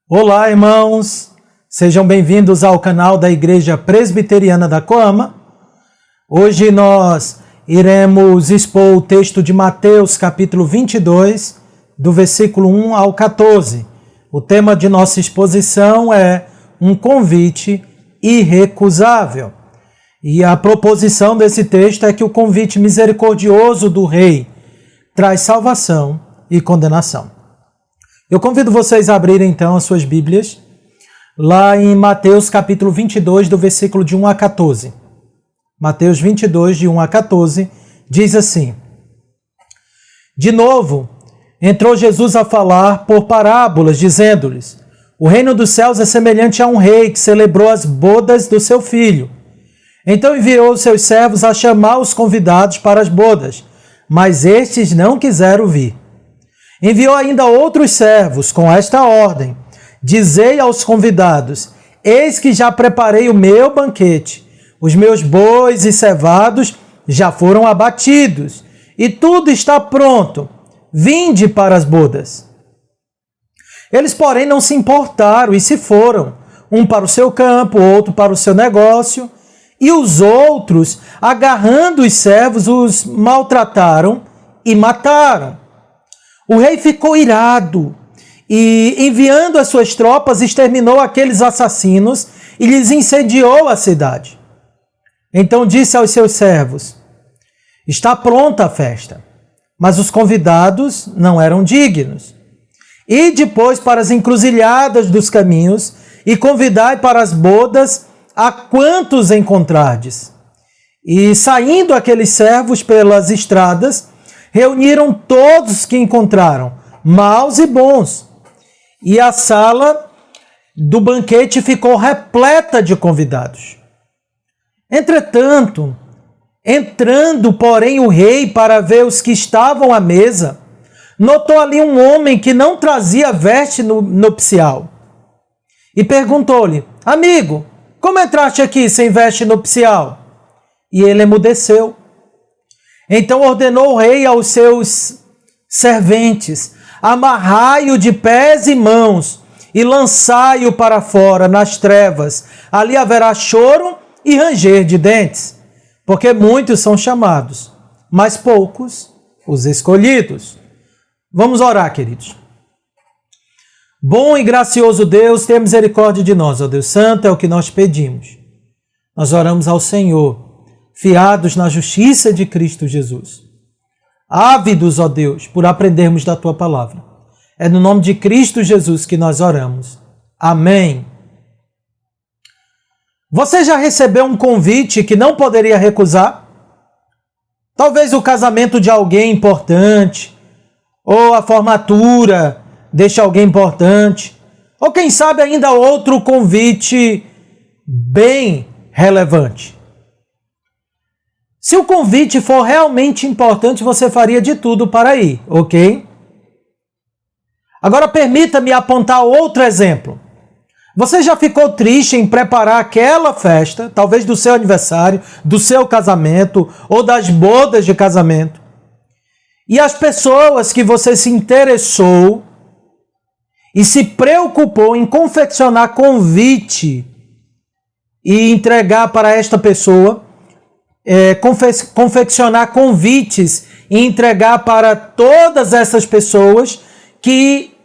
Olá, irmãos! Sejam bem-vindos ao canal da Igreja Presbiteriana da Coama. Hoje nós iremos expor o texto de Mateus, capítulo 22, do versículo 1 ao 14. O tema de nossa exposição é um convite irrecusável. E a proposição desse texto é que o convite misericordioso do Rei traz salvação e condenação. Eu convido vocês a abrirem então as suas Bíblias, lá em Mateus capítulo 22, do versículo de 1 a 14. Mateus 22, de 1 a 14, diz assim: De novo, entrou Jesus a falar por parábolas, dizendo-lhes: O reino dos céus é semelhante a um rei que celebrou as bodas do seu filho. Então enviou os seus servos a chamar os convidados para as bodas, mas estes não quiseram vir. Enviou ainda outros servos com esta ordem: Dizei aos convidados: Eis que já preparei o meu banquete. Os meus bois e cevados já foram abatidos, e tudo está pronto. Vinde para as bodas. Eles, porém, não se importaram e se foram, um para o seu campo, outro para o seu negócio, e os outros, agarrando os servos, os maltrataram e mataram. O rei ficou irado e, enviando as suas tropas, exterminou aqueles assassinos e lhes incendiou a cidade. Então disse aos seus servos: Está pronta a festa, mas os convidados não eram dignos. E depois para as encruzilhadas dos caminhos e convidai para as bodas a quantos encontrardes. E saindo aqueles servos pelas estradas, reuniram todos que encontraram, maus e bons, e a sala do banquete ficou repleta de convidados. Entretanto, entrando, porém, o rei para ver os que estavam à mesa, notou ali um homem que não trazia veste nupcial. E perguntou-lhe: Amigo, como entraste aqui sem veste nupcial? E ele emudeceu. Então ordenou o rei aos seus serventes: Amarrai-o de pés e mãos e lançai-o para fora nas trevas. Ali haverá choro e ranger de dentes, porque muitos são chamados, mas poucos os escolhidos. Vamos orar, queridos. Bom e gracioso Deus, tenha misericórdia de nós, ó Deus Santo, é o que nós pedimos. Nós oramos ao Senhor, fiados na justiça de Cristo Jesus. Ávidos, ó Deus, por aprendermos da Tua palavra. É no nome de Cristo Jesus que nós oramos. Amém. Você já recebeu um convite que não poderia recusar? Talvez o casamento de alguém importante, ou a formatura deste alguém importante, ou quem sabe ainda outro convite bem relevante. Se o convite for realmente importante, você faria de tudo para ir, ok? Agora permita-me apontar outro exemplo. Você já ficou triste em preparar aquela festa, talvez do seu aniversário, do seu casamento ou das bodas de casamento, e as pessoas que você se interessou e se preocupou em confeccionar convite e entregar para esta pessoa, confeccionar convites e entregar para todas essas pessoas que,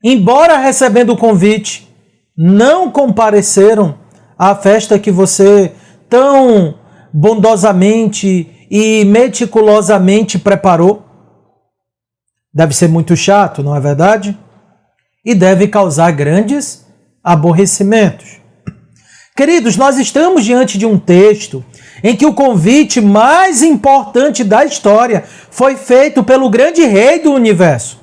embora recebendo o convite, não compareceram à festa que você tão bondosamente e meticulosamente preparou. Deve ser muito chato, não é verdade? E deve causar grandes aborrecimentos. Queridos, nós estamos diante de um texto em que o convite mais importante da história foi feito pelo grande rei do universo.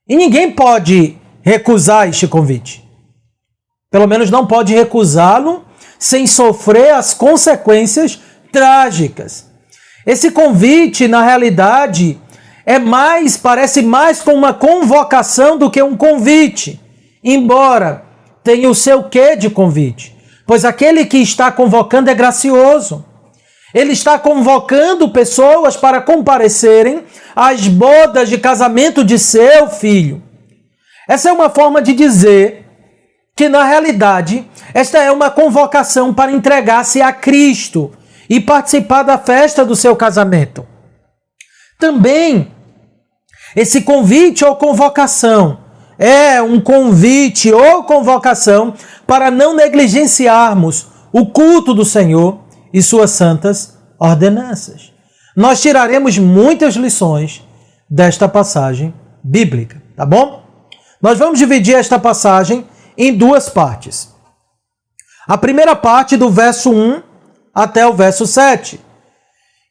E ninguém pode recusar este convite. Pelo menos não pode recusá-lo sem sofrer as consequências trágicas. Esse convite, na realidade, parece mais com uma convocação do que um convite, embora tenha o seu quê de convite. Pois aquele que está convocando é gracioso. Ele está convocando pessoas para comparecerem às bodas de casamento de seu filho. Essa é uma forma de dizer que na realidade esta é uma convocação para entregar-se a Cristo e participar da festa do seu casamento. Também, esse convite ou convocação é um convite ou convocação para não negligenciarmos o culto do Senhor e suas santas ordenanças. Nós tiraremos muitas lições desta passagem bíblica, tá bom? Nós vamos dividir esta passagem em duas partes. A primeira parte do verso 1 até o verso 7.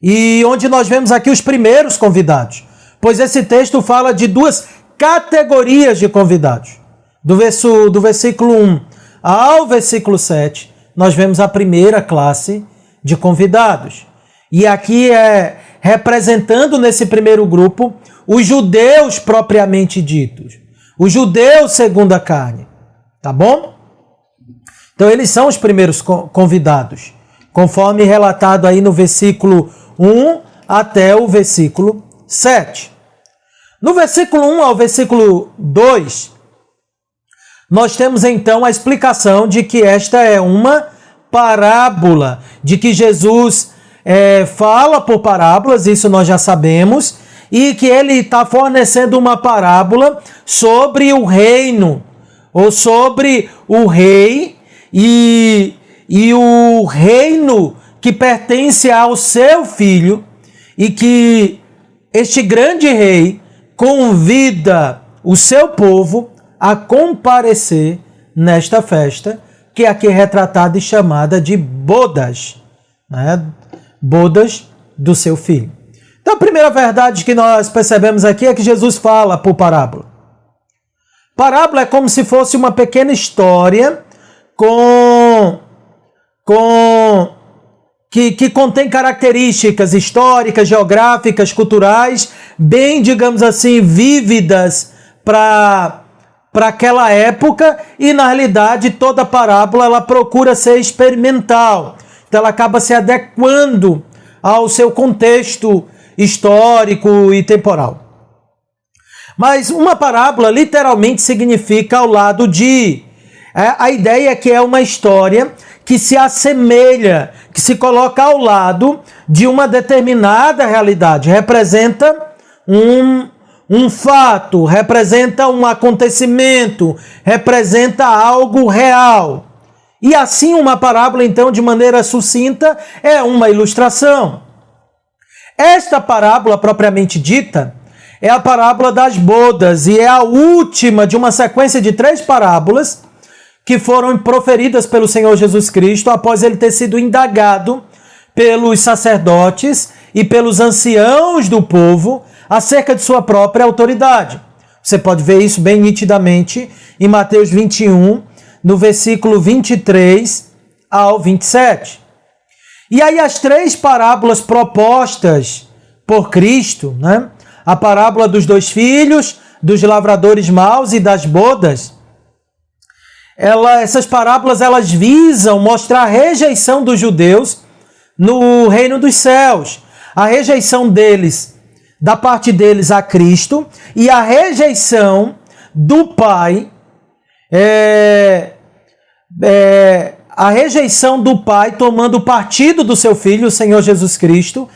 E onde nós vemos aqui os primeiros convidados. Pois esse texto fala de duas categorias de convidados. Do versículo 1 ao versículo 7, nós vemos a primeira classe de convidados. E aqui é representando nesse primeiro grupo os judeus propriamente ditos. Os judeus segundo a carne. Tá bom? Então eles são os primeiros convidados, conforme relatado aí no versículo 1 até o versículo 7. No versículo 1 ao versículo 2, nós temos então a explicação de que esta é uma parábola, de que Jesus fala por parábolas, isso nós já sabemos, e que ele está fornecendo uma parábola sobre o reino, ou sobre o rei e o reino que pertence ao seu filho, e que este grande rei convida o seu povo a comparecer nesta festa, que aqui é retratada e chamada de bodas, né? Bodas do seu filho. Então a primeira verdade que nós percebemos aqui é que Jesus fala por parábola. Parábola é como se fosse uma pequena história que contém características históricas, geográficas, culturais, bem, digamos assim, vívidas para aquela época, e na realidade toda parábola ela procura ser experimental. Então ela acaba se adequando ao seu contexto histórico e temporal. Mas uma parábola literalmente significa ao lado de. A ideia é que é uma história que se assemelha, que se coloca ao lado de uma determinada realidade. Representa um fato, representa um acontecimento, representa algo real. E assim uma parábola, então, de maneira sucinta, é uma ilustração. Esta parábola, propriamente dita, é a parábola das bodas e é a última de uma sequência de 3 parábolas que foram proferidas pelo Senhor Jesus Cristo após ele ter sido indagado pelos sacerdotes e pelos anciãos do povo acerca de sua própria autoridade. Você pode ver isso bem nitidamente em Mateus 21, no versículo 23 ao 27. E aí as 3 parábolas propostas por Cristo, né? A parábola dos 2 filhos, dos lavradores maus e das bodas, essas parábolas elas visam mostrar a rejeição dos judeus no reino dos céus, a rejeição deles, da parte deles a Cristo, e a rejeição do Pai, a rejeição do Pai tomando partido do seu Filho, o Senhor Jesus Cristo,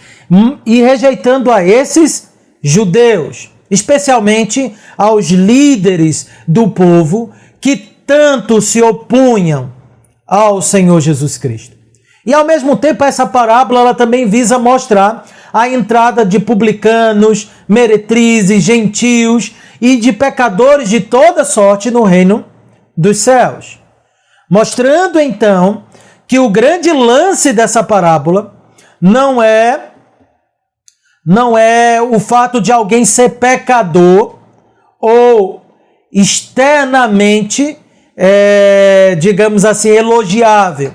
e rejeitando a esses judeus, especialmente aos líderes do povo que tanto se opunham ao Senhor Jesus Cristo. E ao mesmo tempo essa parábola ela também visa mostrar a entrada de publicanos, meretrizes, gentios e de pecadores de toda sorte no reino dos céus. Mostrando então que o grande lance dessa parábola não é o fato de alguém ser pecador ou externamente, digamos assim, elogiável.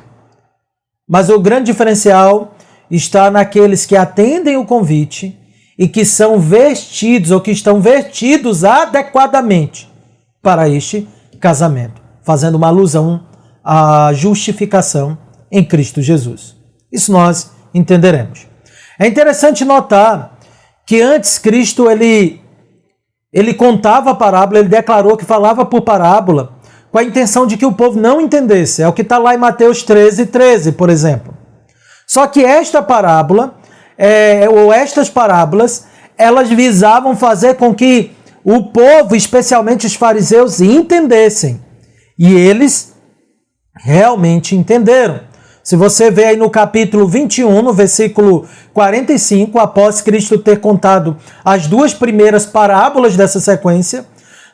Mas o grande diferencial está naqueles que atendem o convite e que são vestidos ou que estão vestidos adequadamente para este casamento, fazendo uma alusão à justificação em Cristo Jesus. Isso nós entenderemos. É interessante notar que antes Cristo ele contava a parábola, ele declarou que falava por parábola com a intenção de que o povo não entendesse. É o que está lá em Mateus 13, por exemplo. Só que esta parábola, ou estas parábolas, elas visavam fazer com que o povo, especialmente os fariseus, entendessem. E eles realmente entenderam. Se você vê aí no capítulo 21, no versículo 45, após Cristo ter contado as duas primeiras parábolas dessa sequência,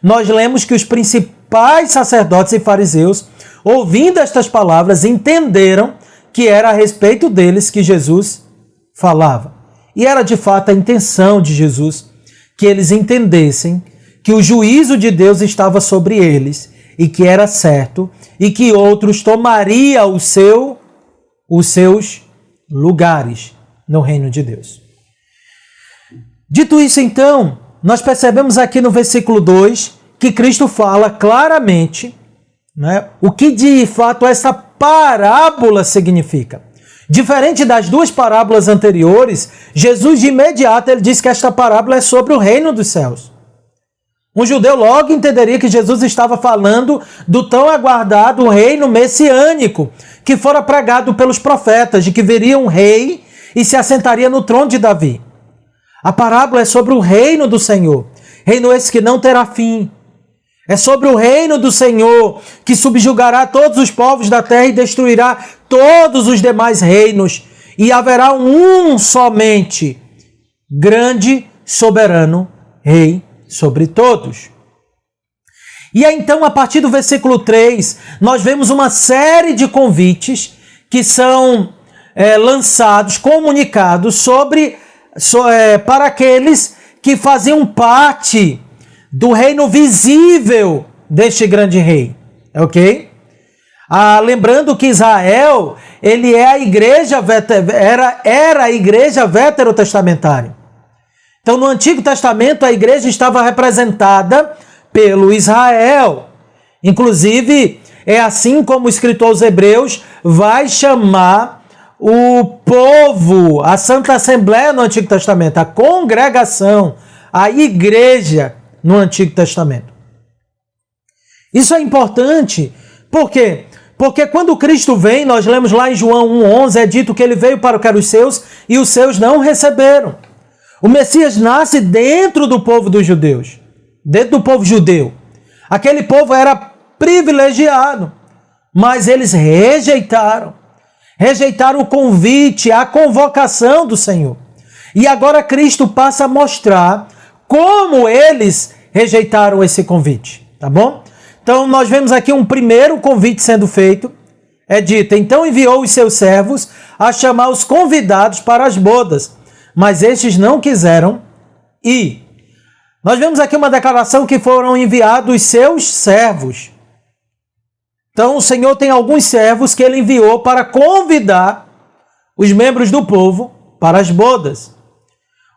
nós lemos que os principais sacerdotes e fariseus, ouvindo estas palavras, entenderam que era a respeito deles que Jesus falava. E era de fato a intenção de Jesus que eles entendessem que o juízo de Deus estava sobre eles e que era certo e que outros tomariam os seus lugares no reino de Deus. Dito isso, então, nós percebemos aqui no versículo 2 que Cristo fala claramente, né, o que de fato essa parábola significa. Diferente das duas parábolas anteriores, Jesus de imediato ele diz que esta parábola é sobre o reino dos céus. Um judeu logo entenderia que Jesus estava falando do tão aguardado reino messiânico que fora pregado pelos profetas, de que viria um rei e se assentaria no trono de Davi. A parábola é sobre o reino do Senhor, reino esse que não terá fim. É sobre o reino do Senhor que subjugará todos os povos da terra e destruirá todos os demais reinos. E haverá um somente grande, soberano rei sobre todos. E aí, então, a partir do versículo 3, nós vemos uma série de convites que são lançados, comunicados para aqueles que faziam parte do reino visível deste grande rei. Ok? Lembrando que Israel, ele é a igreja, era a igreja veterotestamentária. Então, no Antigo Testamento, a igreja estava representada pelo Israel. Inclusive, é assim como o escritor aos Hebreus vai chamar o povo, a Santa Assembleia no Antigo Testamento, a congregação, a igreja no Antigo Testamento. Isso é importante, por quê? Porque quando Cristo vem, nós lemos lá em João 1,11, é dito que ele veio para o que eram os seus e os seus não receberam. O Messias nasce dentro do povo dos judeus, dentro do povo judeu. Aquele povo era privilegiado, mas eles rejeitaram o convite, a convocação do Senhor. E agora Cristo passa a mostrar como eles rejeitaram esse convite, tá bom? Então nós vemos aqui um primeiro convite sendo feito. É dito, então enviou os seus servos a chamar os convidados para as bodas, mas estes não quiseram ir. Nós vemos aqui uma declaração que foram enviados os seus servos. Então o Senhor tem alguns servos que ele enviou para convidar os membros do povo para as bodas.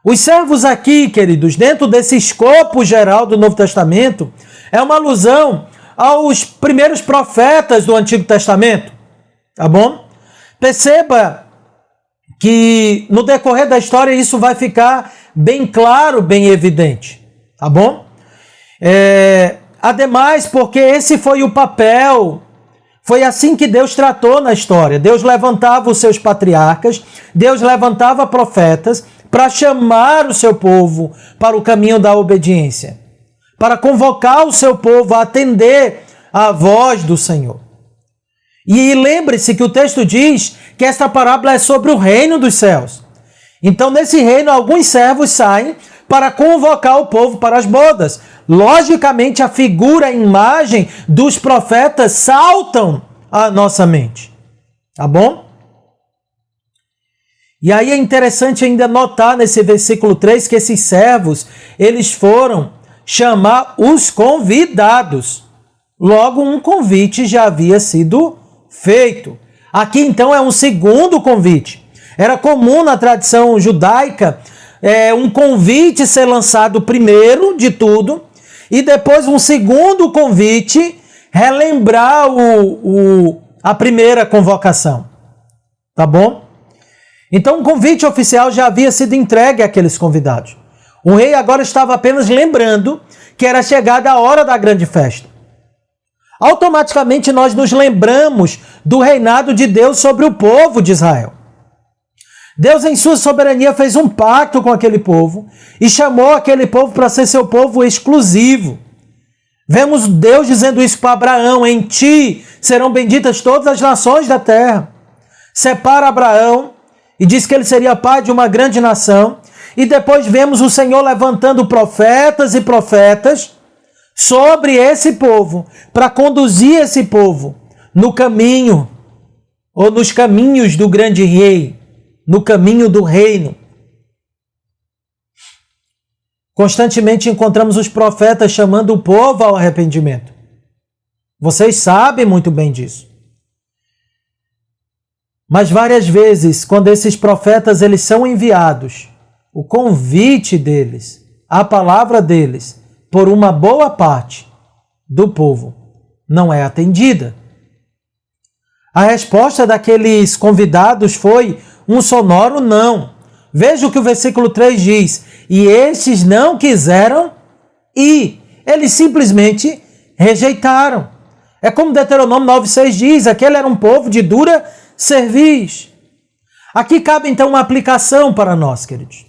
Os servos aqui, queridos, dentro desse escopo geral do Novo Testamento, é uma alusão aos primeiros profetas do Antigo Testamento, tá bom? Perceba que no decorrer da história isso vai ficar bem claro, bem evidente, tá bom? Ademais, porque esse foi o papel, foi assim que Deus tratou na história. Deus levantava os seus patriarcas, Deus levantava profetas para chamar o seu povo para o caminho da obediência, para convocar o seu povo a atender à voz do Senhor. E lembre-se que o texto diz que esta parábola é sobre o reino dos céus. Então, nesse reino, alguns servos saem para convocar o povo para as bodas. Logicamente, a figura, a imagem dos profetas saltam à nossa mente. Tá bom? E aí é interessante ainda notar nesse versículo 3 que esses servos, eles foram chamar os convidados. Logo, um convite já havia sido feito. Aqui, então, é um segundo convite. Era comum na tradição judaica um convite ser lançado primeiro de tudo e depois um segundo convite relembrar a primeira convocação. Tá bom? Então, um convite oficial já havia sido entregue àqueles convidados. O rei agora estava apenas lembrando que era chegada a hora da grande festa. automaticamente nós nos lembramos do reinado de Deus sobre o povo de Israel. Deus, em sua soberania, fez um pacto com aquele povo e chamou aquele povo para ser seu povo exclusivo. Vemos Deus dizendo isso para Abraão: em ti serão benditas todas as nações da terra. Separa Abraão e diz que ele seria pai de uma grande nação. E depois vemos o Senhor levantando profetas e profetas sobre esse povo, para conduzir esse povo no caminho, ou nos caminhos do grande rei, no caminho do reino. Constantemente encontramos os profetas chamando o povo ao arrependimento. Vocês sabem muito bem disso. Mas várias vezes, quando esses profetas eles são enviados, o convite deles, a palavra deles, por uma boa parte do povo, não é atendida. A resposta daqueles convidados foi um sonoro não. Veja o que o versículo 3 diz: e estes não quiseram ir. Eles simplesmente rejeitaram. É como Deuteronômio 9,6 diz: aquele era um povo de dura cerviz. Aqui cabe então uma aplicação para nós, queridos.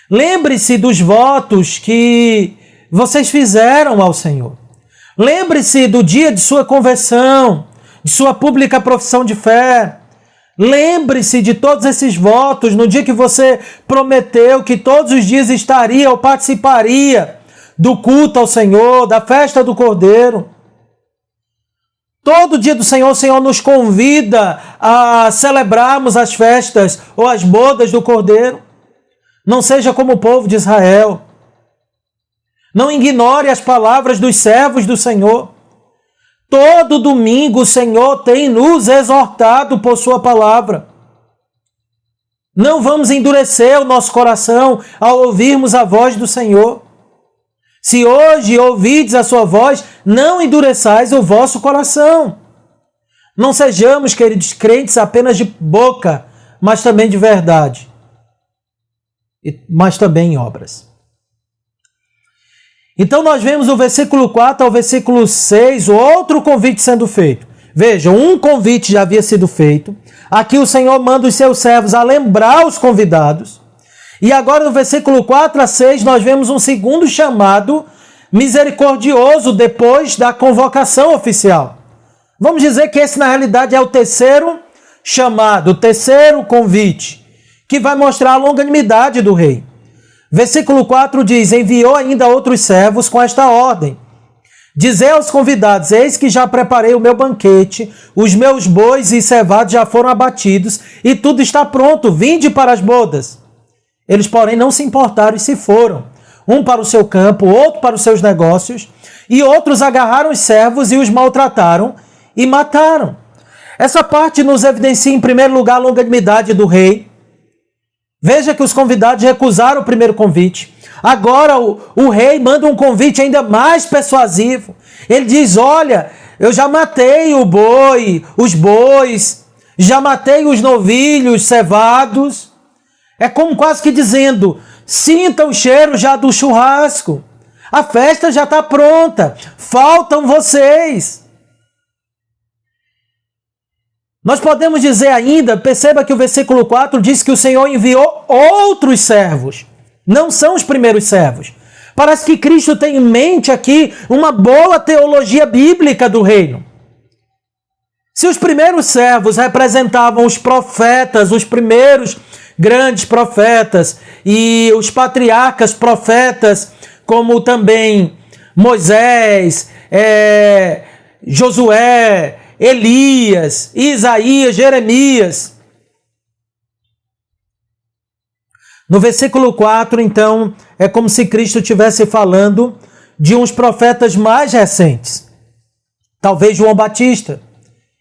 Lembre-se dos votos que vocês fizeram ao Senhor. Lembre-se do dia de sua conversão, de sua pública profissão de fé. Lembre-se de todos esses votos no dia que você prometeu que todos os dias estaria ou participaria do culto ao Senhor, da festa do Cordeiro. Todo dia do Senhor, o Senhor nos convida a celebrarmos as festas ou as bodas do Cordeiro. Não seja como o povo de Israel. Não ignore as palavras dos servos do Senhor. Todo domingo o Senhor tem nos exortado por sua palavra. Não vamos endurecer o nosso coração ao ouvirmos a voz do Senhor. Se hoje ouvides a sua voz, não endureçais o vosso coração. Não sejamos, queridos, crentes apenas de boca, mas também de verdade. Mas também em obras. Então nós vemos o versículo 4 ao versículo 6, outro convite sendo feito. Vejam, um convite já havia sido feito. Aqui o Senhor manda os seus servos a lembrar os convidados. E agora no versículo 4 a 6 nós vemos um segundo chamado misericordioso depois da convocação oficial. Vamos dizer que esse na realidade é o terceiro chamado, o terceiro convite, que vai mostrar a longanimidade do rei. Versículo 4 diz: enviou ainda outros servos com esta ordem: dizei aos convidados, eis que já preparei o meu banquete, os meus bois e cevados já foram abatidos, e tudo está pronto, vinde para as bodas. Eles, porém, não se importaram e se foram, um para o seu campo, outro para os seus negócios, e outros agarraram os servos e os maltrataram e mataram. Essa parte nos evidencia, em primeiro lugar, a longanimidade do rei. Veja que os convidados recusaram o primeiro convite. Agora o rei manda um convite ainda mais persuasivo. Ele diz: olha, eu já matei o boi, os bois, já matei os novilhos cevados. É como quase que dizendo: sinta o cheiro já do churrasco. A festa já está pronta. Faltam vocês. Nós podemos dizer ainda, perceba que o versículo 4 diz que o Senhor enviou outros servos. Não são os primeiros servos. Parece que Cristo tem em mente aqui uma boa teologia bíblica do reino. Se os primeiros servos representavam os profetas, os primeiros grandes profetas, e os patriarcas profetas, como também Moisés, Josué, Elias, Isaías, Jeremias. No versículo 4, então, é como se Cristo estivesse falando de uns profetas mais recentes. Talvez João Batista.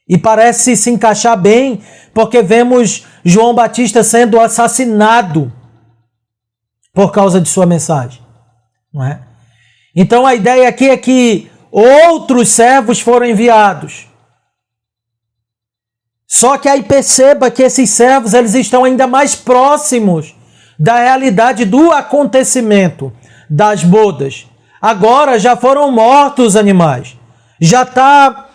E parece se encaixar bem, porque vemos João Batista sendo assassinado por causa de sua mensagem. Não é? Então a ideia aqui é que outros servos foram enviados. Só que aí perceba que esses servos eles estão ainda mais próximos da realidade do acontecimento das bodas. Agora já foram mortos os animais. Já está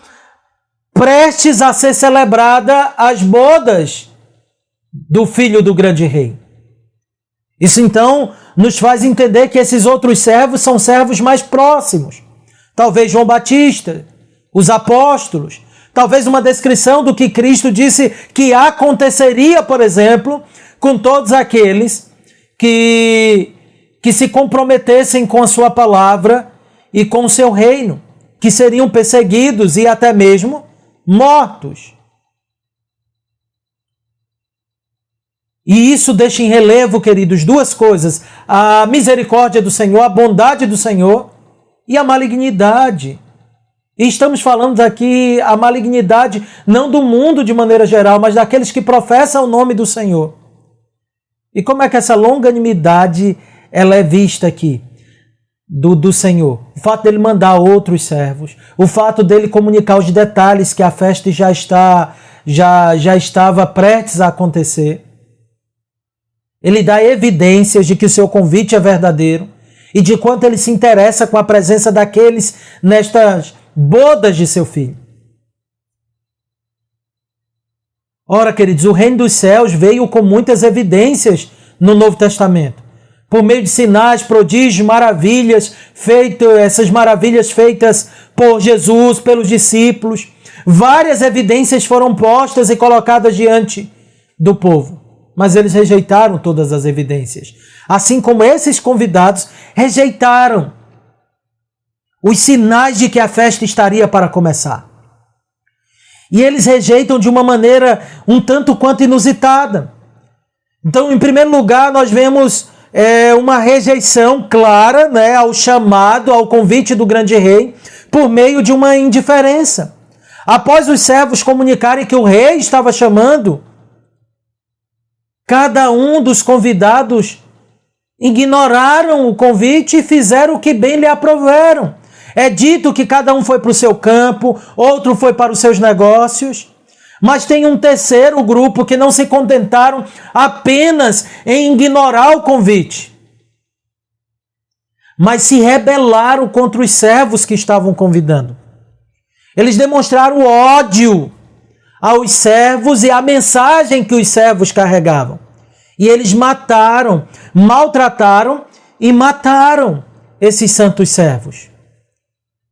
prestes a ser celebrada as bodas do filho do grande rei. Isso então nos faz entender que esses outros servos são servos mais próximos. Talvez João Batista, os apóstolos, talvez uma descrição do que Cristo disse que aconteceria, por exemplo, com todos aqueles que se comprometessem com a sua palavra e com o seu reino, que seriam perseguidos e até mesmo mortos. E isso deixa em relevo, queridos, duas coisas: a misericórdia do Senhor, a bondade do Senhor e a malignidade. E estamos falando aqui a malignidade não do mundo de maneira geral, mas daqueles que professam o nome do Senhor. E como é que essa longanimidade ela é vista aqui do Senhor? O fato dele mandar outros servos, o fato dele comunicar os detalhes que a festa já estava prestes a acontecer. Ele dá evidências de que o seu convite é verdadeiro e de quanto ele se interessa com a presença daqueles nestas bodas de seu filho. Ora, queridos, o reino dos céus veio com muitas evidências no Novo Testamento. Por meio de sinais, prodígios, maravilhas, essas maravilhas feitas por Jesus, pelos discípulos. Várias evidências foram postas e colocadas diante do povo. Mas eles rejeitaram todas as evidências. Assim como esses convidados rejeitaram os sinais de que a festa estaria para começar. E eles rejeitam de uma maneira um tanto quanto inusitada. Então, em primeiro lugar, nós vemos uma rejeição clara, né, ao chamado, ao convite do grande rei, por meio de uma indiferença. Após os servos comunicarem que o rei estava chamando, cada um dos convidados ignoraram o convite e fizeram o que bem lhe aprouveram. É dito que cada um foi para o seu campo, outro foi para os seus negócios, mas tem um terceiro grupo que não se contentaram apenas em ignorar o convite, mas se rebelaram contra os servos que estavam convidando. Eles demonstraram ódio aos servos e à mensagem que os servos carregavam. E eles mataram, maltrataram e mataram esses santos servos.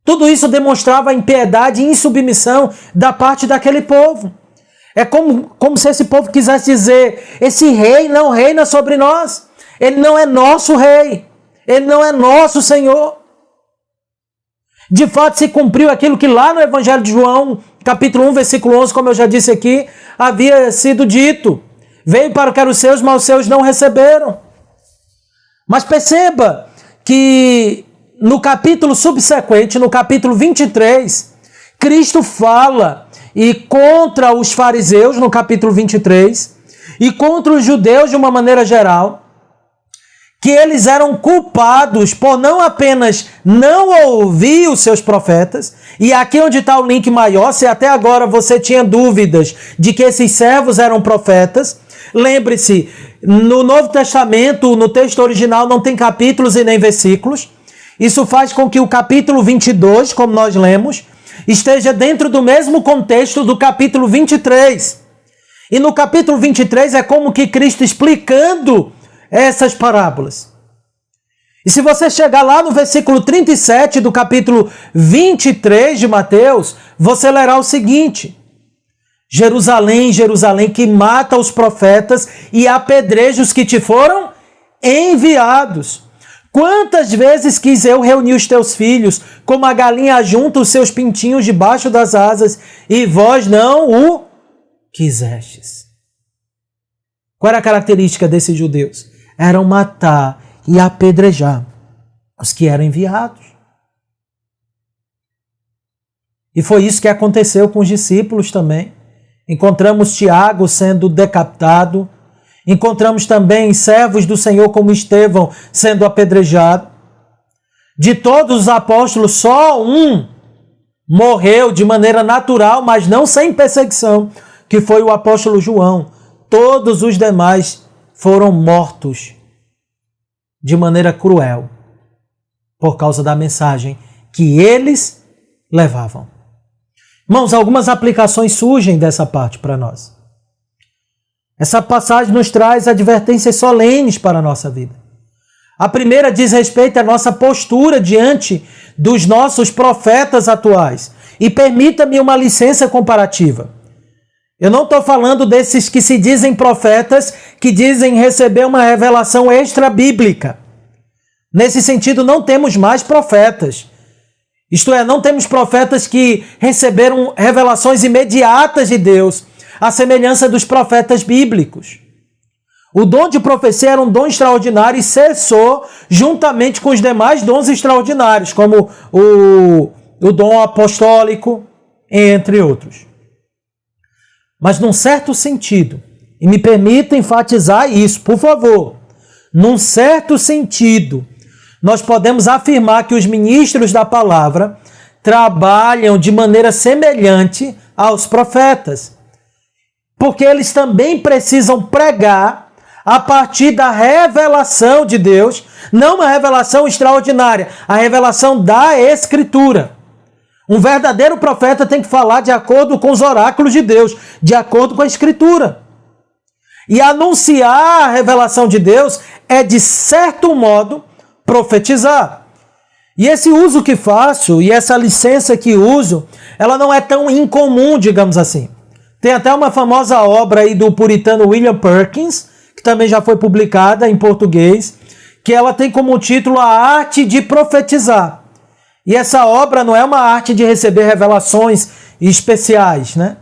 Tudo isso demonstrava a impiedade e insubmissão da parte daquele povo. É como se esse povo quisesse dizer: esse rei não reina sobre nós. Ele não é nosso rei. Ele não é nosso Senhor. De fato, se cumpriu aquilo que lá no Evangelho de João, capítulo 1, versículo 11, como eu já disse aqui, havia sido dito: veio para o que era os seus, mas os seus não receberam. Mas perceba que no capítulo subsequente, no capítulo 23, Cristo fala e contra os fariseus, no capítulo 23, e contra os judeus de uma maneira geral, que eles eram culpados por não apenas não ouvir os seus profetas, e aqui onde está o link maior, se até agora você tinha dúvidas de que esses servos eram profetas, lembre-se, no Novo Testamento, no texto original, não tem capítulos e nem versículos. Isso faz com que o capítulo 22, como nós lemos, esteja dentro do mesmo contexto do capítulo 23. E no capítulo 23 é como que Cristo explicando essas parábolas. E se você chegar lá no versículo 37 do capítulo 23 de Mateus, você lerá o seguinte: Jerusalém, Jerusalém, que mata os profetas e apedreja os que te foram enviados. Quantas vezes quis eu reunir os teus filhos, como a galinha ajunta os seus pintinhos debaixo das asas, e vós não o quisestes. Qual era a característica desses judeus? Eram matar e apedrejar os que eram enviados. E foi isso que aconteceu com os discípulos também. Encontramos Tiago sendo decapitado. Encontramos também servos do Senhor como Estevão sendo apedrejado. De todos os apóstolos, só um morreu de maneira natural, mas não sem perseguição, que foi o apóstolo João. Todos os demais foram mortos de maneira cruel por causa da mensagem que eles levavam. Irmãos, algumas aplicações surgem dessa parte para nós. Essa passagem nos traz advertências solenes para a nossa vida. A primeira diz respeito à nossa postura diante dos nossos profetas atuais. E permita-me uma licença comparativa. Eu não estou falando desses que se dizem profetas, que dizem receber uma revelação extra-bíblica. Nesse sentido, não temos mais profetas. Isto é, não temos profetas que receberam revelações imediatas de Deus, à semelhança dos profetas bíblicos. O dom de profecia era um dom extraordinário e cessou juntamente com os demais dons extraordinários, como o dom apostólico, entre outros. Mas num certo sentido, e me permita enfatizar isso, por favor, num certo sentido, nós podemos afirmar que os ministros da palavra trabalham de maneira semelhante aos profetas, porque eles também precisam pregar a partir da revelação de Deus, não uma revelação extraordinária, a revelação da Escritura. Um verdadeiro profeta tem que falar de acordo com os oráculos de Deus, de acordo com a Escritura. E anunciar a revelação de Deus é, de certo modo, profetizar. E esse uso que faço, e essa licença que uso, ela não é tão incomum, digamos assim. Tem até uma famosa obra aí do puritano William Perkins, que também já foi publicada em português, que ela tem como título A Arte de Profetizar. E essa obra não é uma arte de receber revelações especiais, né?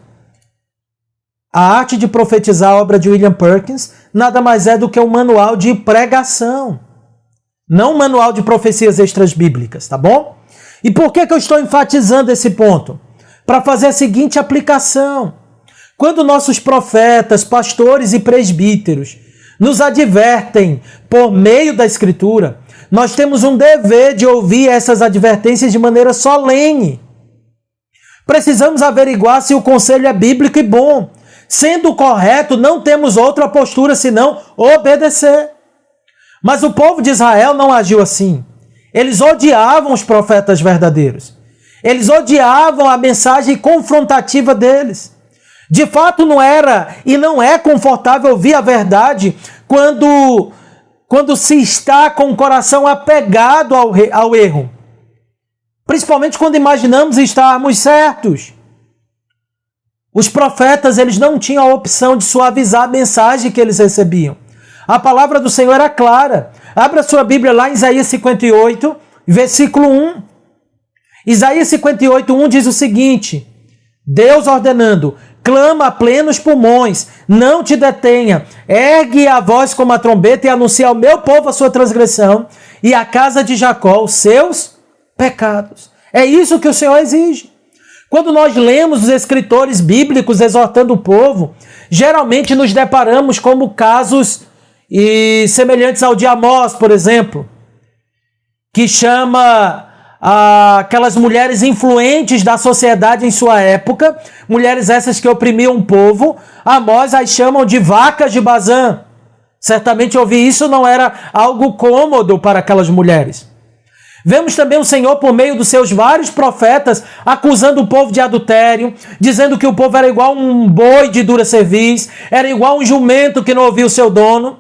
A Arte de Profetizar, a obra de William Perkins, nada mais é do que um manual de pregação, não um manual de profecias extras bíblicas, tá bom? E por que eu estou enfatizando esse ponto? Para fazer a seguinte aplicação. Quando nossos profetas, pastores e presbíteros nos advertem por meio da Escritura, nós temos um dever de ouvir essas advertências de maneira solene. Precisamos averiguar se o conselho é bíblico e bom. Sendo correto, não temos outra postura senão obedecer. Mas o povo de Israel não agiu assim. Eles odiavam os profetas verdadeiros. Eles odiavam a mensagem confrontativa deles. De fato, não era e não é confortável ouvir a verdade quando se está com o coração apegado ao erro. Principalmente quando imaginamos estarmos certos. Os profetas, eles não tinham a opção de suavizar a mensagem que eles recebiam. A palavra do Senhor era clara. Abra sua Bíblia lá em Isaías 58, versículo 1. Isaías 58, 1 diz o seguinte: Deus ordenando: clama a plenos pulmões, não te detenha, ergue a voz como a trombeta e anuncia ao meu povo a sua transgressão e à casa de Jacó os seus pecados. É isso que o Senhor exige. Quando nós lemos os escritores bíblicos exortando o povo, geralmente nos deparamos com casos semelhantes ao de Amós, por exemplo, que chama aquelas mulheres influentes da sociedade em sua época, mulheres essas que oprimiam o povo. Amós as chamam de vacas de Bazã. Certamente ouvir isso não era algo cômodo para aquelas mulheres. Vemos também o Senhor, por meio dos seus vários profetas, acusando o povo de adultério, dizendo que o povo era igual um boi de dura cerviz, era igual um jumento que não ouvia o seu dono.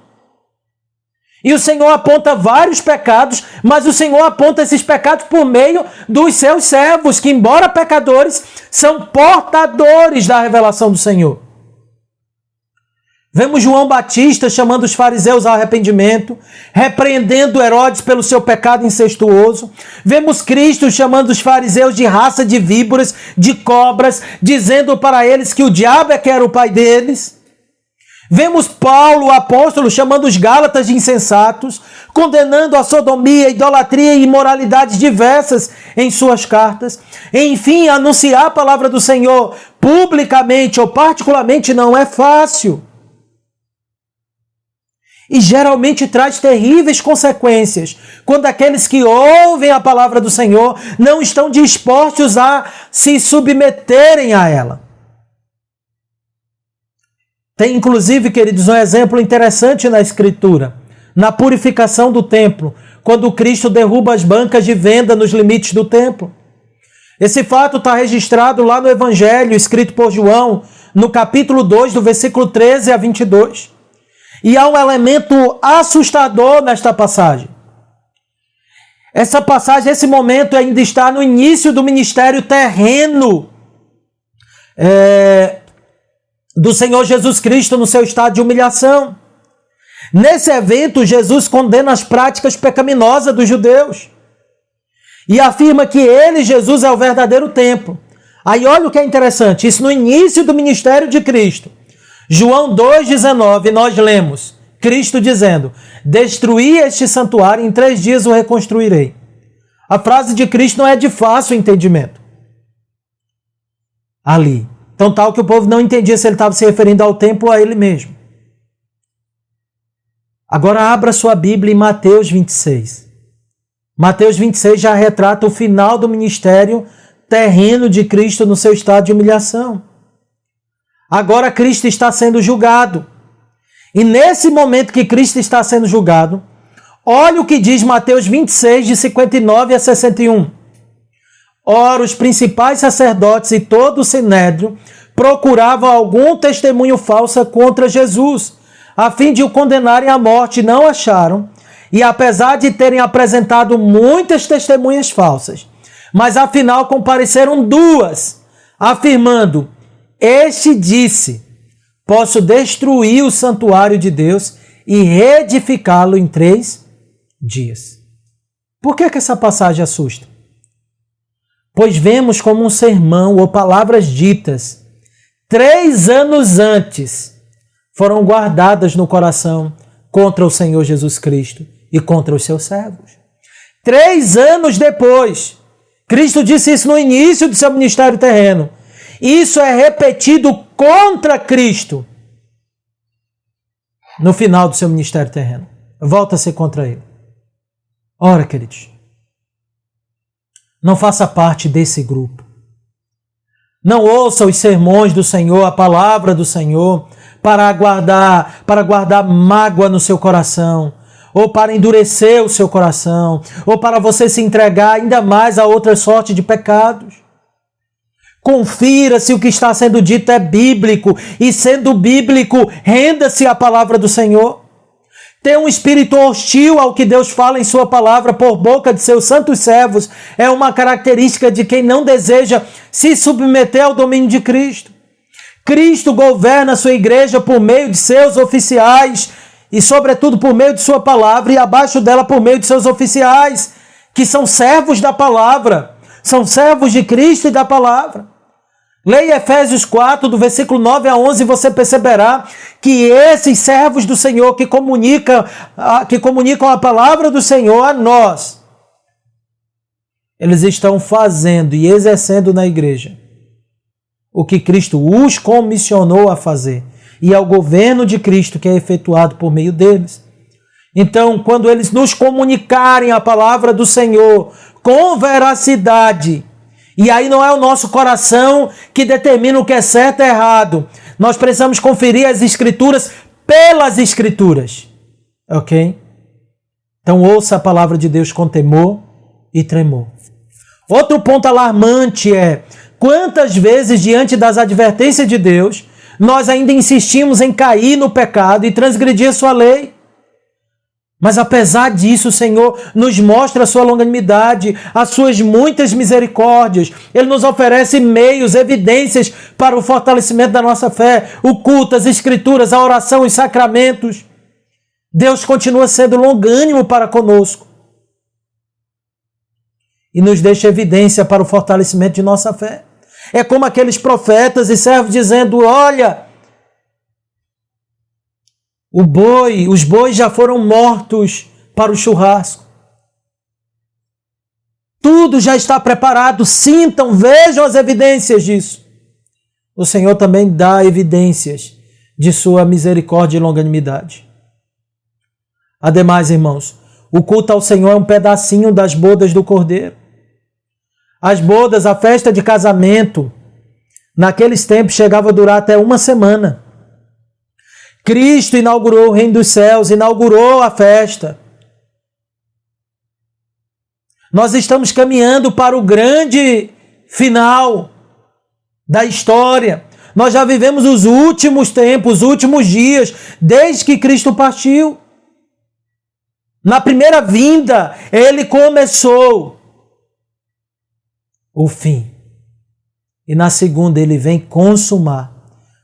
E o Senhor aponta vários pecados, mas o Senhor aponta esses pecados por meio dos seus servos, que, embora pecadores, são portadores da revelação do Senhor. Vemos João Batista chamando os fariseus ao arrependimento, repreendendo Herodes pelo seu pecado incestuoso. Vemos Cristo chamando os fariseus de raça de víboras, de cobras, dizendo para eles que o diabo é que era o pai deles. Vemos Paulo, o apóstolo, chamando os gálatas de insensatos, condenando a sodomia, idolatria e imoralidades diversas em suas cartas. Enfim, anunciar a palavra do Senhor publicamente ou particularmente não é fácil. E geralmente traz terríveis consequências quando aqueles que ouvem a palavra do Senhor não estão dispostos a se submeterem a ela. Tem, inclusive, queridos, um exemplo interessante na Escritura, na purificação do templo, quando Cristo derruba as bancas de venda nos limites do templo. Esse fato está registrado lá no Evangelho, escrito por João, no capítulo 2, do versículo 13 a 22. E há um elemento assustador nesta passagem. Essa passagem, esse momento ainda está no início do ministério terreno do Senhor Jesus Cristo no seu estado de humilhação. Nesse evento, Jesus condena as práticas pecaminosas dos judeus e afirma que ele, Jesus, é o verdadeiro templo. Aí olha o que é interessante, isso no início do ministério de Cristo. João 2,19, nós lemos Cristo dizendo: destruí este santuário, em 3 dias o reconstruirei. A frase de Cristo não é de fácil entendimento. Ali. Então tal que o povo não entendia se ele estava se referindo ao templo ou a ele mesmo. Agora abra sua Bíblia em Mateus 26. Mateus 26 já retrata o final do ministério terreno de Cristo no seu estado de humilhação. Agora Cristo está sendo julgado. E nesse momento que Cristo está sendo julgado, olha o que diz Mateus 26, de 59 a 61. Ora, os principais sacerdotes e todo o sinédrio procuravam algum testemunho falso contra Jesus, a fim de o condenarem à morte, não acharam, e apesar de terem apresentado muitas testemunhas falsas, mas afinal compareceram 2, afirmando: este disse: posso destruir o santuário de Deus e reedificá-lo em 3 dias. Por que essa passagem assusta? Pois vemos como um sermão ou palavras ditas 3 anos antes foram guardadas no coração contra o Senhor Jesus Cristo e contra os seus servos. 3 anos depois, Cristo disse isso no início do seu ministério terreno. Isso é repetido contra Cristo no final do seu ministério terreno. Volta a ser contra ele. Ora, queridos, não faça parte desse grupo. Não ouça os sermões do Senhor, a palavra do Senhor, para guardar mágoa no seu coração, ou para endurecer o seu coração, ou para você se entregar ainda mais a outra sorte de pecados. Confira se o que está sendo dito é bíblico, e sendo bíblico, renda-se à palavra do Senhor. Ter um espírito hostil ao que Deus fala em sua palavra por boca de seus santos servos é uma característica de quem não deseja se submeter ao domínio de Cristo. Cristo governa a sua igreja por meio de seus oficiais e, sobretudo, por meio de sua palavra, e abaixo dela por meio de seus oficiais, que são servos da palavra, são servos de Cristo e da palavra. Leia Efésios 4, do versículo 9 a 11, e você perceberá que esses servos do Senhor que comunicam a palavra do Senhor a nós, eles estão fazendo e exercendo na igreja o que Cristo os comissionou a fazer. E é o governo de Cristo que é efetuado por meio deles. Então, quando eles nos comunicarem a palavra do Senhor com veracidade, e aí não é o nosso coração que determina o que é certo e errado. Nós precisamos conferir as Escrituras pelas Escrituras. Ok? Então ouça a palavra de Deus com temor e tremor. Outro ponto alarmante é: quantas vezes, diante das advertências de Deus, nós ainda insistimos em cair no pecado e transgredir a sua lei? Mas apesar disso, o Senhor nos mostra a sua longanimidade, as suas muitas misericórdias. Ele nos oferece meios, evidências para o fortalecimento da nossa fé, o culto, as escrituras, a oração, os sacramentos. Deus continua sendo longânimo para conosco e nos deixa evidência para o fortalecimento de nossa fé. É como aqueles profetas e servos dizendo: olha, os bois já foram mortos para o churrasco. Tudo já está preparado, sintam, vejam as evidências disso. O Senhor também dá evidências de sua misericórdia e longanimidade. Ademais, irmãos, o culto ao Senhor é um pedacinho das bodas do Cordeiro. As bodas, a festa de casamento, naqueles tempos chegava a durar até 1 semana. Cristo inaugurou o reino dos céus, inaugurou a festa. Nós estamos caminhando para o grande final da história. Nós já vivemos os últimos tempos, os últimos dias, desde que Cristo partiu. Na primeira vinda, ele começou o fim. E na segunda, ele vem consumar.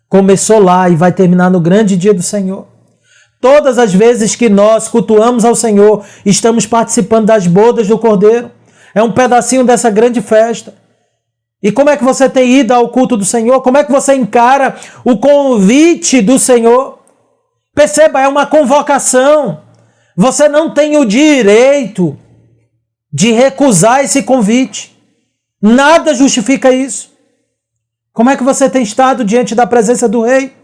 Começou lá e vai terminar no grande dia do Senhor. Todas as vezes que nós cultuamos ao Senhor, estamos participando das bodas do Cordeiro. É um pedacinho dessa grande festa. E como é que você tem ido ao culto do Senhor? Como é que você encara o convite do Senhor? Perceba, é uma convocação. Você não tem o direito de recusar esse convite. Nada justifica isso. Como é que você tem estado diante da presença do Rei?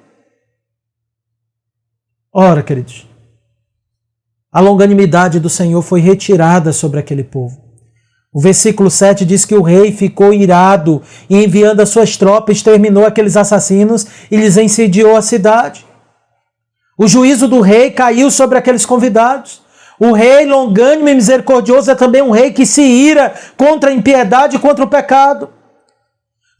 Ora, queridos, a longanimidade do Senhor foi retirada sobre aquele povo. O versículo 7 diz que o rei ficou irado e enviando as suas tropas exterminou aqueles assassinos e lhes incendiou a cidade. O juízo do rei caiu sobre aqueles convidados. O rei longânimo e misericordioso é também um rei que se ira contra a impiedade e contra o pecado.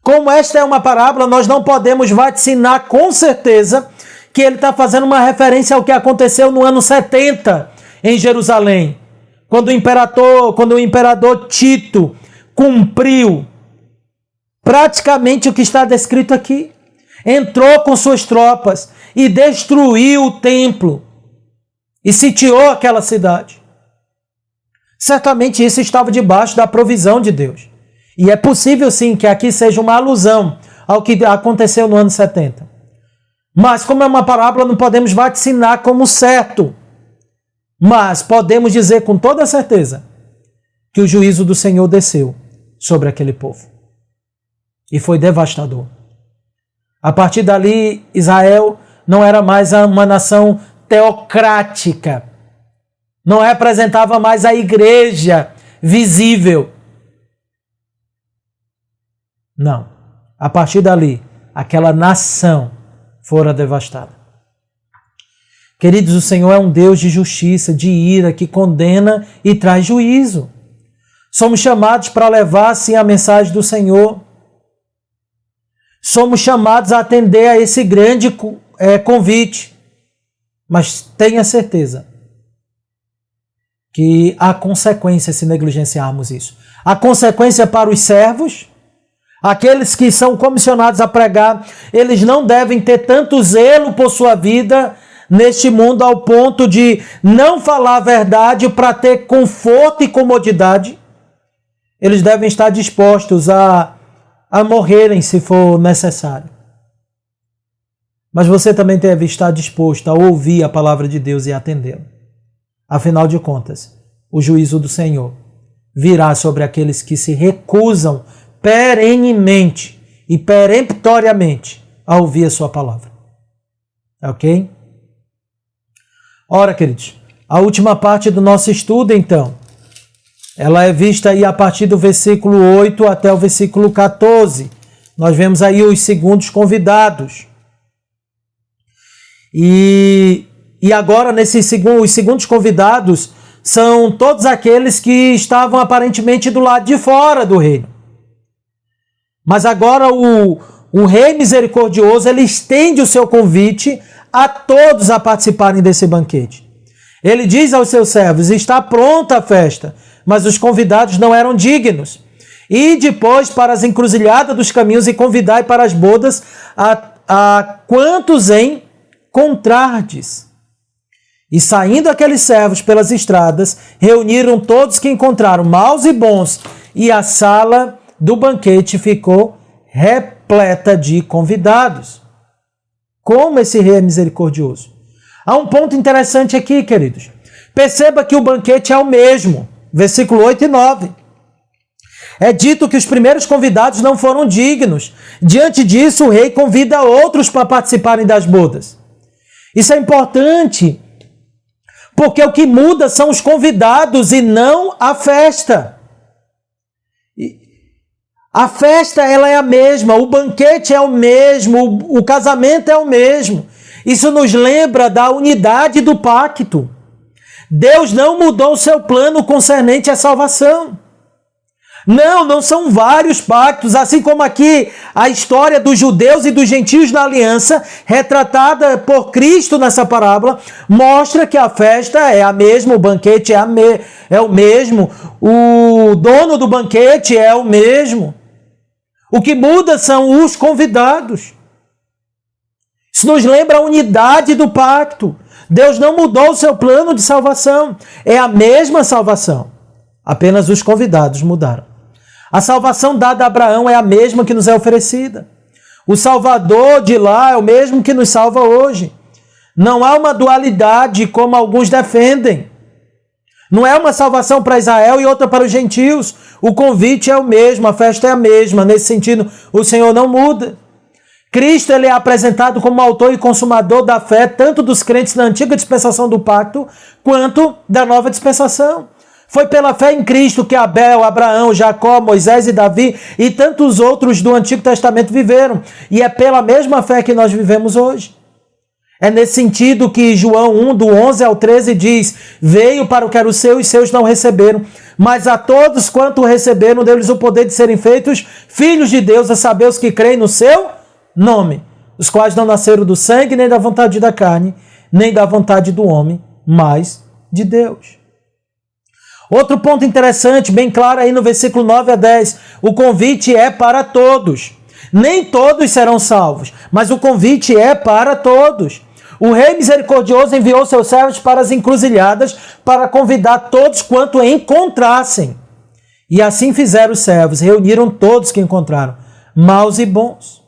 Como esta é uma parábola, nós não podemos vaticinar com certeza que ele está fazendo uma referência ao que aconteceu no ano 70 em Jerusalém. Quando o imperador Tito cumpriu praticamente o que está descrito aqui. Entrou com suas tropas e destruiu o templo e sitiou aquela cidade. Certamente isso estava debaixo da provisão de Deus. E é possível sim que aqui seja uma alusão ao que aconteceu no ano 70. Mas como é uma parábola, não podemos vaticinar como certo. Mas podemos dizer com toda certeza que o juízo do Senhor desceu sobre aquele povo. E foi devastador. A partir dali, Israel não era mais uma nação teocrática. Não representava mais a igreja visível. Não. A partir dali, aquela nação fora devastada. Queridos, o Senhor é um Deus de justiça, de ira, que condena e traz juízo. Somos chamados para levar, assim, a mensagem do Senhor. Somos chamados a atender a esse grande convite. Mas tenha certeza que há consequência se negligenciarmos isso. Há consequência para os servos. Aqueles que são comissionados a pregar, eles não devem ter tanto zelo por sua vida neste mundo ao ponto de não falar a verdade para ter conforto e comodidade. Eles devem estar dispostos a morrerem se for necessário. Mas você também deve estar disposto a ouvir a palavra de Deus e atendê-la. Afinal de contas, o juízo do Senhor virá sobre aqueles que se recusam perenemente e peremptoriamente a ouvir a sua palavra. Ok? Ora, queridos, a última parte do nosso estudo, então, ela é vista aí a partir do versículo 8 até o versículo 14. Nós vemos aí os segundos convidados. E agora, os segundos convidados são todos aqueles que estavam aparentemente do lado de fora do reino. Mas agora o rei misericordioso, ele estende o seu convite a todos a participarem desse banquete. Ele diz aos seus servos: está pronta a festa, mas os convidados não eram dignos. E depois para as encruzilhadas dos caminhos e convidai para as bodas a quantos encontrardes. E saindo aqueles servos pelas estradas, reuniram todos que encontraram, maus e bons, e a sala do banquete ficou repleta de convidados. Como esse rei é misericordioso. Há um ponto interessante aqui, queridos. Perceba que o banquete é o mesmo. Versículo 8 e 9. É dito que os primeiros convidados não foram dignos. Diante disso, o rei convida outros para participarem das bodas. Isso é importante, porque o que muda são os convidados e não a festa. A festa, ela é a mesma, o banquete é o mesmo, o casamento é o mesmo. Isso nos lembra da unidade do pacto. Deus não mudou o seu plano concernente à salvação. Não são vários pactos, assim como aqui a história dos judeus e dos gentios na aliança, retratada por Cristo nessa parábola, mostra que a festa é a mesma, o banquete é o mesmo, o dono do banquete é o mesmo. O que muda são os convidados. Isso nos lembra a unidade do pacto. Deus não mudou o seu plano de salvação. É a mesma salvação. Apenas os convidados mudaram. A salvação dada a Abraão é a mesma que nos é oferecida. O Salvador de lá é o mesmo que nos salva hoje. Não há uma dualidade como alguns defendem. Não é uma salvação para Israel e outra para os gentios. O convite é o mesmo, a festa é a mesma. Nesse sentido, o Senhor não muda. Cristo ele é apresentado como autor e consumador da fé, tanto dos crentes na antiga dispensação do pacto, quanto da nova dispensação. Foi pela fé em Cristo que Abel, Abraão, Jacó, Moisés e Davi e tantos outros do Antigo Testamento viveram. E é pela mesma fé que nós vivemos hoje. É nesse sentido que João 1, do 11 ao 13 diz: veio para o que era o seu e seus não receberam, mas a todos quanto o receberam, deu-lhes o poder de serem feitos filhos de Deus, a saber os que creem no seu nome, os quais não nasceram do sangue, nem da vontade da carne, nem da vontade do homem, mas de Deus. Outro ponto interessante, bem claro aí no versículo 9 a 10, o convite é para todos. Nem todos serão salvos, mas o convite é para todos. O Rei Misericordioso enviou seus servos para as encruzilhadas para convidar todos quanto encontrassem. E assim fizeram os servos, reuniram todos que encontraram, maus e bons.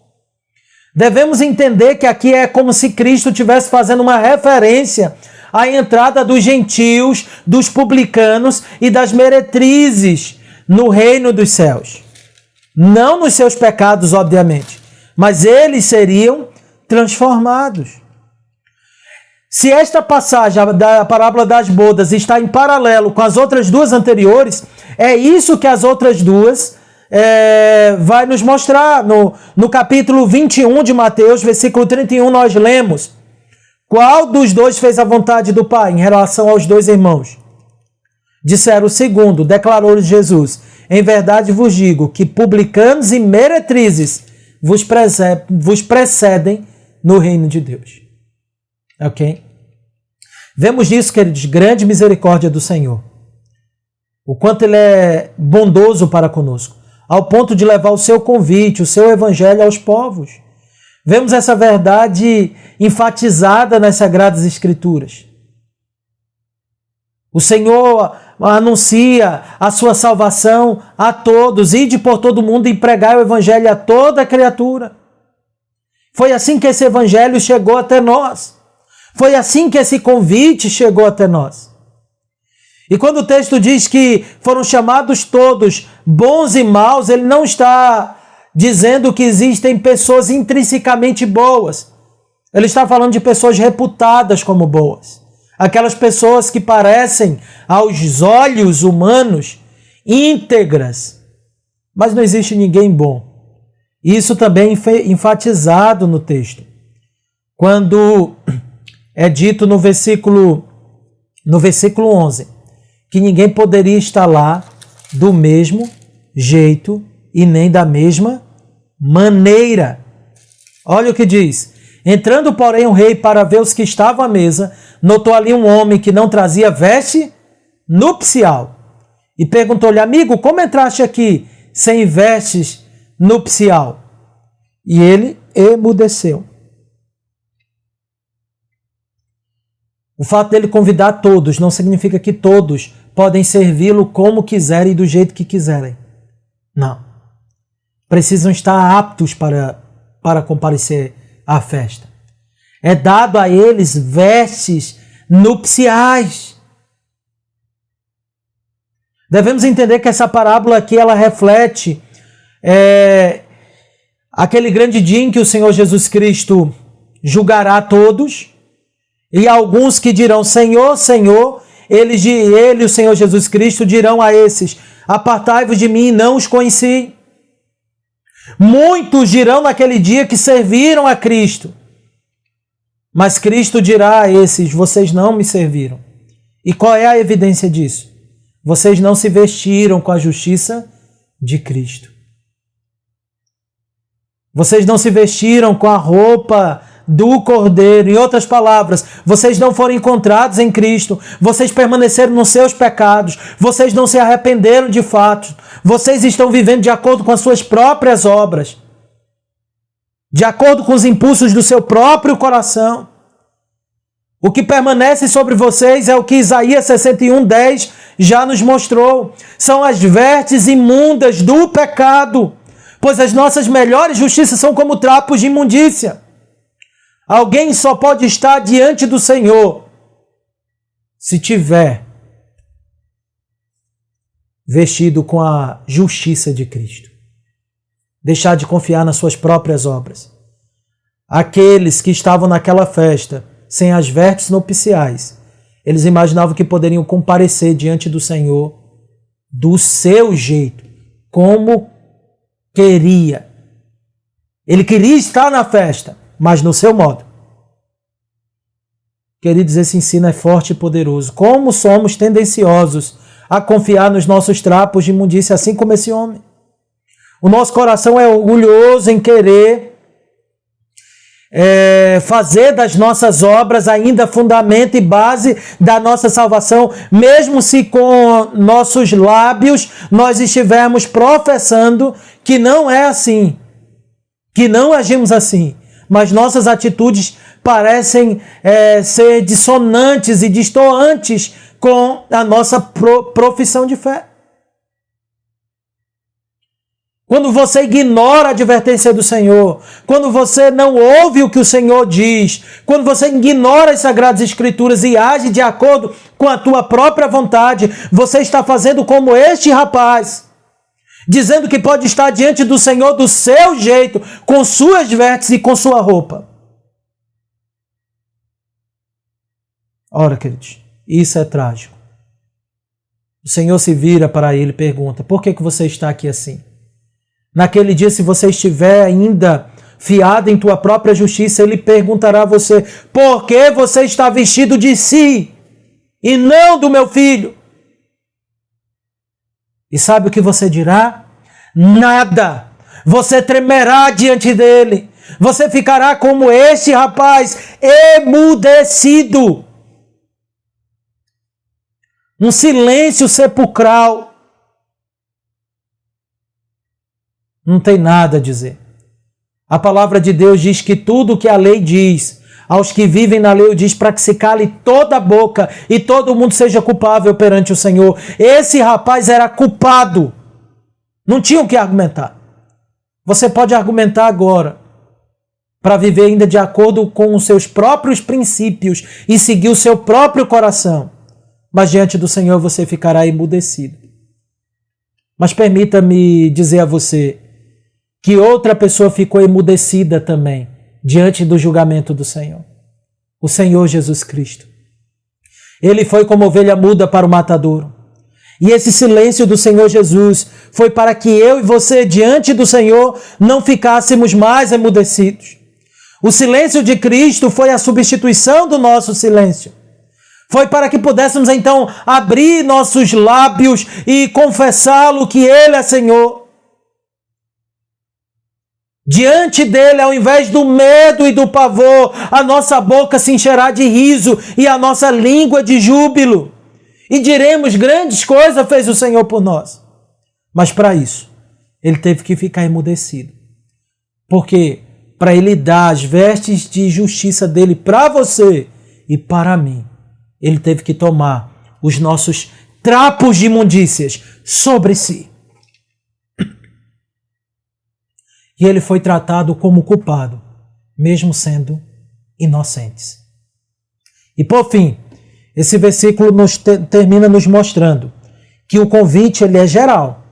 Devemos entender que aqui é como se Cristo estivesse fazendo uma referência à entrada dos gentios, dos publicanos e das meretrizes no reino dos céus. Não nos seus pecados, obviamente, mas eles seriam transformados. Se esta passagem da parábola das bodas está em paralelo com as outras duas anteriores, é isso que as outras duas vai nos mostrar. No capítulo 21 de Mateus, versículo 31, nós lemos: qual dos dois fez a vontade do Pai em relação aos dois irmãos? Disseram o segundo, declarou Jesus: em verdade vos digo que publicanos e meretrizes vos precedem no reino de Deus. Ok? Vemos disso, queridos, grande misericórdia do Senhor. O quanto Ele é bondoso para conosco, ao ponto de levar o seu convite, o seu evangelho aos povos. Vemos essa verdade enfatizada nas Sagradas Escrituras. O Senhor anuncia a sua salvação a todos, ide por todo mundo e pregai o evangelho a toda criatura. Foi assim que esse evangelho chegou até nós. Foi assim que esse convite chegou até nós. E quando o texto diz que foram chamados todos bons e maus, ele não está dizendo que existem pessoas intrinsecamente boas. Ele está falando de pessoas reputadas como boas. Aquelas pessoas que parecem, aos olhos humanos, íntegras. Mas não existe ninguém bom. Isso também é enfatizado no texto. Quando é dito no versículo 11, que ninguém poderia estar lá do mesmo jeito e nem da mesma maneira. Olha o que diz: entrando, porém, o rei para ver os que estavam à mesa, notou ali um homem que não trazia veste nupcial. E perguntou-lhe: amigo, como entraste aqui sem vestes nupcial? E ele emudeceu. O fato dele convidar todos não significa que todos podem servi-lo como quiserem e do jeito que quiserem. Não. Precisam estar aptos para comparecer à festa. É dado a eles vestes nupciais. Devemos entender que essa parábola aqui ela reflete aquele grande dia em que o Senhor Jesus Cristo julgará todos. E alguns que dirão: Senhor, Senhor, ele, o Senhor Jesus Cristo, dirão a esses: apartai-vos de mim, não os conheci. Muitos dirão naquele dia que serviram a Cristo. Mas Cristo dirá a esses: vocês não me serviram. E qual é a evidência disso? Vocês não se vestiram com a justiça de Cristo. Vocês não se vestiram com a roupa do Cordeiro. Em outras palavras, vocês não foram encontrados em Cristo. Vocês permaneceram nos seus pecados. Vocês não se arrependeram de fato. Vocês estão vivendo de acordo com as suas próprias obras, de acordo com os impulsos do seu próprio coração. O que permanece sobre vocês é o que Isaías 61:10 já nos mostrou. São as vestes imundas do pecado, pois as nossas melhores justiças são como trapos de imundícia. Alguém só pode estar diante do Senhor se tiver vestido com a justiça de Cristo. Deixar de confiar nas suas próprias obras. Aqueles que estavam naquela festa sem as vestes nupciais, eles imaginavam que poderiam comparecer diante do Senhor do seu jeito, como queria. Ele queria estar na festa, mas no seu modo. Queridos, esse ensino é forte e poderoso. Como somos tendenciosos a confiar nos nossos trapos de imundícia, assim como esse homem. O nosso coração é orgulhoso em querer fazer das nossas obras ainda fundamento e base da nossa salvação, mesmo se com nossos lábios nós estivermos professando que não é assim, que não agimos assim, mas nossas atitudes parecem ser dissonantes e distoantes com a nossa profissão de fé. Quando você ignora a advertência do Senhor, quando você não ouve o que o Senhor diz, quando você ignora as Sagradas Escrituras e age de acordo com a tua própria vontade, você está fazendo como este rapaz, dizendo que pode estar diante do Senhor do seu jeito, com suas vestes e com sua roupa. Ora, queridos, isso é trágico. O Senhor se vira para ele e pergunta: por que você está aqui assim? Naquele dia, se você estiver ainda fiado em tua própria justiça, ele perguntará a você: por que você está vestido de si e não do meu filho? E sabe o que você dirá? Nada. Você tremerá diante dele. Você ficará como este rapaz, emudecido. Um silêncio sepulcral. Não tem nada a dizer. A palavra de Deus diz que tudo o que a lei diz, aos que vivem na lei, diz para que se cale toda a boca e todo mundo seja culpável perante o Senhor. Esse rapaz era culpado. Não tinha o que argumentar. Você pode argumentar agora para viver ainda de acordo com os seus próprios princípios e seguir o seu próprio coração. Mas diante do Senhor você ficará emudecido. Mas permita-me dizer a você que outra pessoa ficou emudecida também diante do julgamento do Senhor. O Senhor Jesus Cristo. Ele foi como ovelha muda para o matadouro. E esse silêncio do Senhor Jesus foi para que eu e você, diante do Senhor, não ficássemos mais emudecidos. O silêncio de Cristo foi a substituição do nosso silêncio. Foi para que pudéssemos então abrir nossos lábios e confessá-lo que Ele é Senhor. Diante dele, ao invés do medo e do pavor, a nossa boca se encherá de riso e a nossa língua de júbilo. E diremos: grandes coisas fez o Senhor por nós. Mas para isso, ele teve que ficar emudecido. Porque para ele dar as vestes de justiça dele para você e para mim, ele teve que tomar os nossos trapos de imundícias sobre si. E ele foi tratado como culpado, mesmo sendo inocentes. E por fim, esse versículo termina nos mostrando que o convite ele é geral.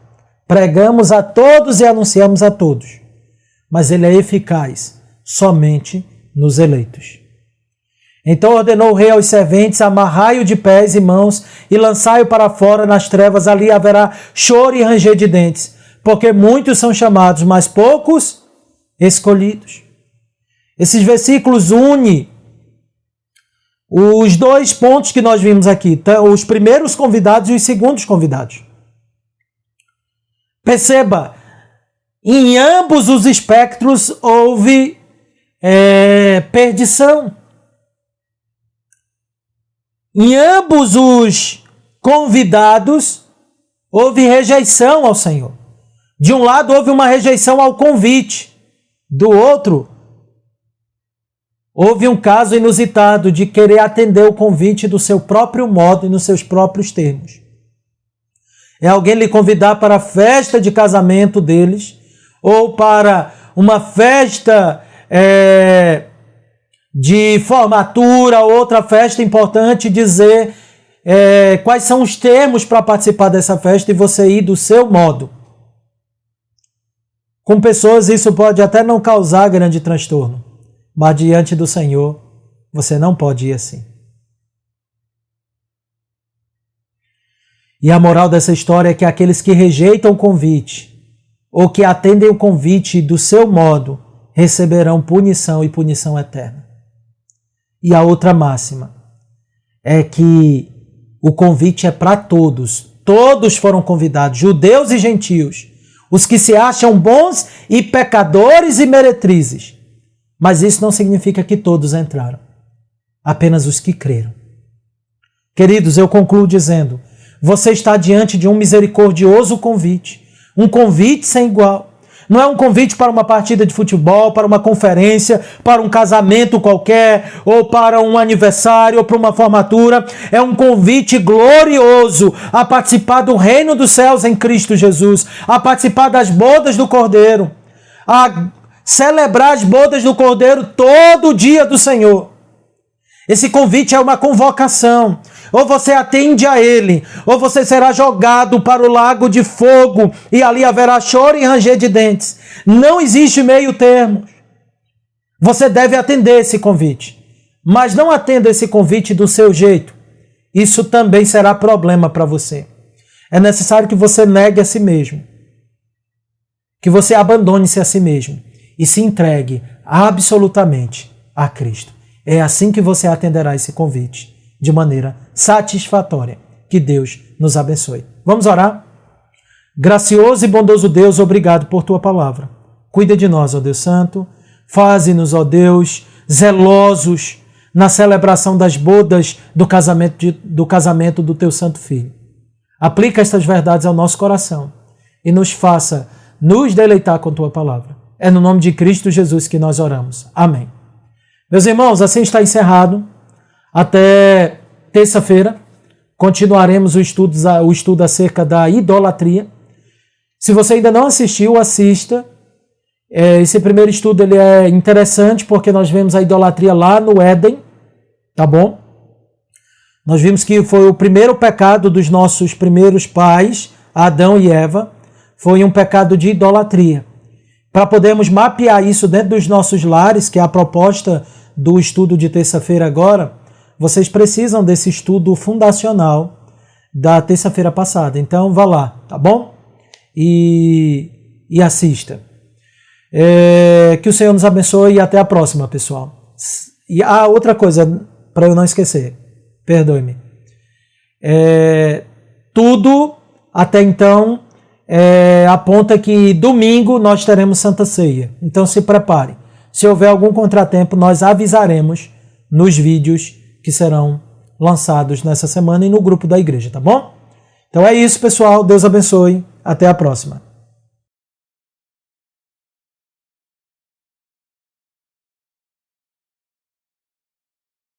Pregamos a todos e anunciamos a todos. Mas ele é eficaz somente nos eleitos. Então ordenou o rei aos serventes: amarrai-o de pés e mãos e lançai-o para fora nas trevas. Ali haverá choro e ranger de dentes, porque muitos são chamados, mas poucos escolhidos. Esses versículos unem os dois pontos que nós vimos aqui, os primeiros convidados e os segundos convidados. Perceba, em ambos os espectros houve perdição. Em ambos os convidados houve rejeição ao Senhor. De um lado houve uma rejeição ao convite, do outro houve um caso inusitado de querer atender o convite do seu próprio modo e nos seus próprios termos. É alguém lhe convidar para a festa de casamento deles, ou para uma festa de formatura, outra festa importante, dizer quais são os termos para participar dessa festa e você ir do seu modo. Com pessoas isso pode até não causar grande transtorno, mas diante do Senhor você não pode ir assim. E a moral dessa história é que aqueles que rejeitam o convite ou que atendem o convite do seu modo receberão punição e punição eterna. E a outra máxima é que o convite é para todos. Todos foram convidados, judeus e gentios, os que se acham bons e pecadores e meretrizes. Mas isso não significa que todos entraram, apenas os que creram. Queridos, eu concluo dizendo, você está diante de um misericordioso convite, um convite sem igual. Não é um convite para uma partida de futebol, para uma conferência, para um casamento qualquer, ou para um aniversário, ou para uma formatura. É um convite glorioso a participar do reino dos céus em Cristo Jesus, a participar das bodas do Cordeiro, a celebrar as bodas do Cordeiro todo dia do Senhor. Esse convite é uma convocação. Ou você atende a ele, ou você será jogado para o lago de fogo, e ali haverá choro e ranger de dentes. Não existe meio termo. Você deve atender esse convite. Mas não atenda esse convite do seu jeito. Isso também será problema para você. É necessário que você negue a si mesmo. Que você abandone-se a si mesmo. E se entregue absolutamente a Cristo. É assim que você atenderá esse convite, de maneira satisfatória. Que Deus nos abençoe. Vamos orar? Gracioso e bondoso Deus, obrigado por tua palavra. Cuida de nós, ó Deus Santo. Faze-nos, ó Deus, zelosos na celebração das bodas do casamento do teu Santo Filho. Aplica estas verdades ao nosso coração e nos faça nos deleitar com tua palavra. É no nome de Cristo Jesus que nós oramos. Amém. Meus irmãos, assim está encerrado. Até terça-feira continuaremos o estudo acerca da idolatria. Se você ainda não assistiu, assista. Esse primeiro estudo ele é interessante porque nós vemos a idolatria lá no Éden, tá bom? Nós vimos que foi o primeiro pecado dos nossos primeiros pais, Adão e Eva, foi um pecado de idolatria. Para podermos mapear isso dentro dos nossos lares, que é a proposta do estudo de terça-feira agora, vocês precisam desse estudo fundacional da terça-feira passada. Então vá lá, tá bom? E assista. Que o Senhor nos abençoe e até a próxima, pessoal. E outra coisa, para eu não esquecer, perdoe-me. Tudo até então aponta que domingo nós teremos Santa Ceia. Então se prepare. Se houver algum contratempo, nós avisaremos nos vídeos que serão lançados nessa semana e no grupo da igreja, tá bom? Então é isso, pessoal. Deus abençoe. Até a próxima.